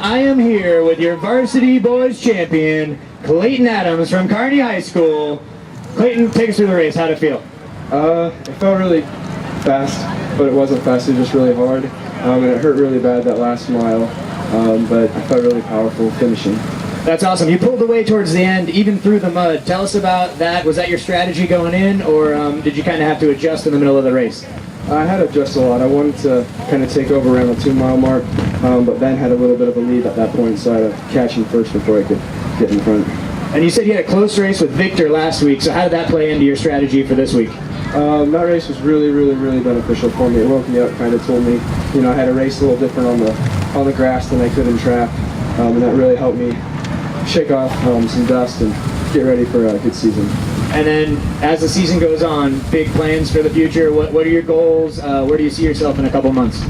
I am here with your varsity boys champion, Clayton Adams from Kearney High School. Clayton, take us through the race. How'd it feel? It felt really fast, but it wasn't fast. It was just really hard, and it hurt really bad that last mile, but I felt really powerful finishing. That's awesome. You pulled away towards the end, even through the mud. Tell us about that. Was that your strategy going in, or did you kind of have to adjust in the middle of the race? I had to adjust a lot. I wanted to kind of take over around the 2-mile mark, but Ben had a little bit of a lead at that point, so I had to catch him first before I could get in front. And you said you had a close race with Victor last week, so how did that play into your strategy for this week? That race was really beneficial for me. It woke me up, kind of told me, you know, I had to race a little different on the grass than I could in track, and that really helped me shake off some dust and get ready for a good season. And then, as the season goes on, big plans for the future. What are your goals? Where do you see yourself in a couple months?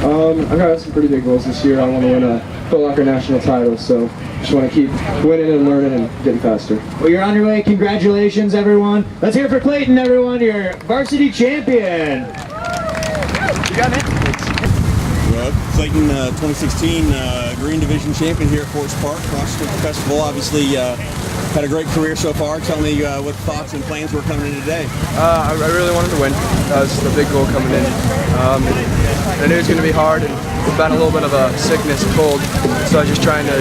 I've got some pretty big goals this year. I want to win a Foot Locker national title, so just want to keep winning and learning and getting faster. Well, you're on your way. Congratulations, everyone. Let's hear it for Clayton, everyone, your varsity champion. You got it. Clayton, 2016 Green Division champion here at Forest Park, Cross Country Festival. Obviously, had a great career so far. Tell me what thoughts and plans were coming in today. I really wanted to win. That was the big goal coming in. I knew it was going to be hard, and it's been a little bit of a sickness, cold. So I was just trying to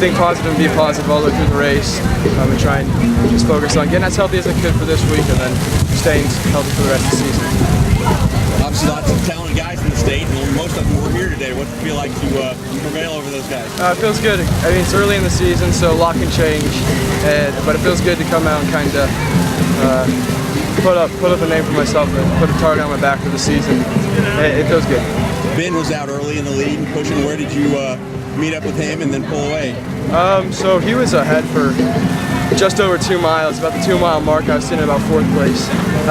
think positive and be positive all the way through the race, and try and just focus on getting as healthy as I could for this week, and then staying healthy for the rest of the season. Obviously, lots of talented guys in the state, and most of them were here today. What's it feel like to prevail over those guys? It feels good. I mean, it's early in the season, so a lot can change, but it feels good to come out and kind of put up a name for myself and put a target on my back for the season. It feels good. Ben was out early in the lead and pushing. Where did you meet up with him and then pull away? So he was ahead for just over 2 miles. About the 2-mile mark, I was sitting in about 4th place.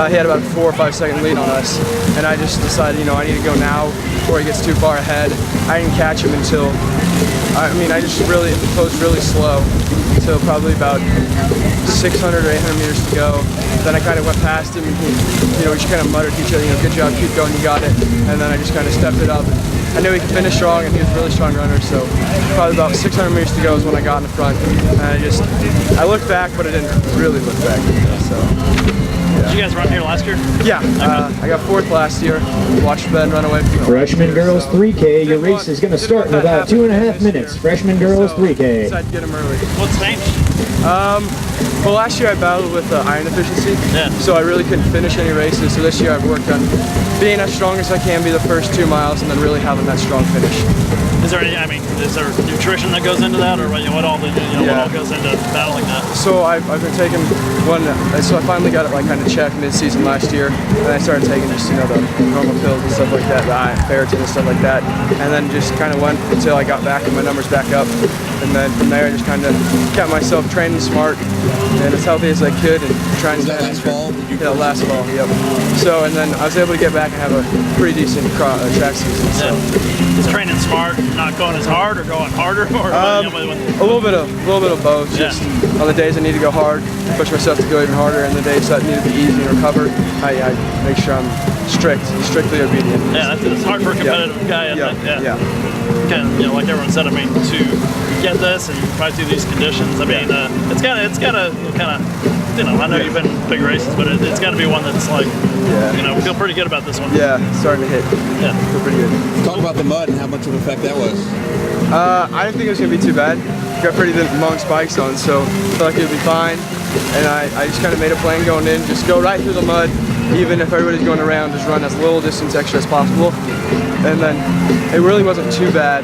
He had about a 4 or 5 second lead on us, and I just decided, you know, I need to go now before he gets too far ahead. I didn't catch him until, I just really closed really slow until probably about 600 or 800 meters to go. Then I kind of went past him, and we just kind of muttered to each other, good job, keep going, you got it. And then I just kind of stepped it up. I knew he could finish strong, and he was a really strong runner, so probably about 600 meters to go is when I got in the front. And I looked back, but I didn't really look back. So, yeah. Did you guys run here last year? Yeah, I got 4th last year. Watched Ben run away from the Freshman girls 3K. Your race is going to start in about 2.5 minutes. Freshman girls 3K. Decided to get him early. What's changed? Well, last year I battled with iron deficiency, so I really couldn't finish any races. So this year I've worked on being as strong as I can be the first 2 miles, and then really having that strong finish. Is there nutrition that goes into that, or what all goes into battling that? So I've been taking one. So I finally got it kind of checked mid-season last year, and I started taking just the normal pills and stuff like that, the ferritin and stuff like that, and then just kind of went until I got back and my numbers back up, and then from there I just kind of kept myself training smart and as healthy as I could, and trying to. Was that last fall? Yeah, last fall. Yep. So and then I was able to get back and have a pretty decent track season. So. Is training smart not going as hard or going harder, or a little bit of both. Just on the days I need to go hard, push myself to go even harder, and the days that need to be easy and recover, I make sure I'm strictly obedient. Yeah, it's hard for a competitive guy. Yeah. Kind of, like everyone said, I mean, to get this and fight through these conditions, I mean, it's gotta kind of. I know you've been in big races, but it's got to be one that's like, we feel pretty good about this one. Yeah, starting to hit. Yeah, feel pretty good. Talk about the mud and how much of an effect that was. I didn't think it was gonna be too bad. Got pretty long spikes on, so I felt like it would be fine. And I just kind of made a plan going in, just go right through the mud, even if everybody's going around, just run as little distance extra as possible. And then it really wasn't too bad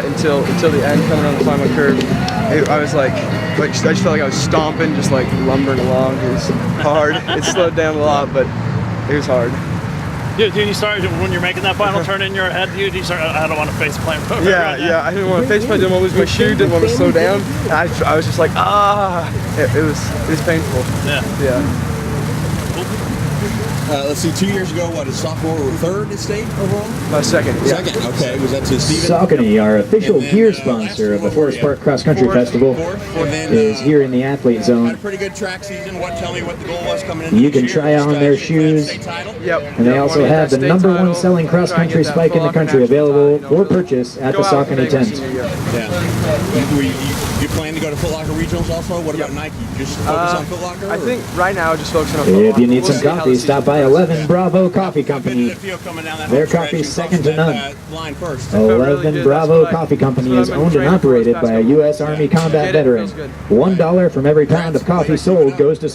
until the end, coming on the final curve. I was I just felt like I was stomping, just like lumbering along. It was hard. It slowed down a lot, but it was hard. Dude, you started when you're making that final turn in your head. You start, I don't want to face plant. Yeah. I didn't want to face plant. Didn't want to lose my shoe. Didn't want to slow down. I was just like, It was painful. Yeah. Cool. let's see, 2 years ago, what, a sophomore or third at state overall? Second. Yeah. Second, okay. Was that to Steven? Saucony, our official And then, gear last sponsor of the year, Forest Park Cross Country Fourth. Festival, Fourth, and then, is here in the athlete Had a zone. pretty good track season. Tell me what the goal was coming in. You can try on their shoes. Yep. And they also have the #1 selling cross-country spike in the country available for purchase at the Saucony tent. Yeah. You plan to go to Foot Locker regionals also? What about Nike? Just focus on Foot Locker? I think right now just focusing on Foot If Locker. you need We'll some see how the coffee, season stop by plays. 11 Bravo Coffee Company. Competitive feel coming down that Their home stretch. coffee's You second to crossed none. that line first. really 11 good. Bravo That's what I- Coffee Company that's is what I've been owned and training for operated this by a past U.S. Army combat Get it? veteran. Feels good. $1 from every pound of coffee sold goes to support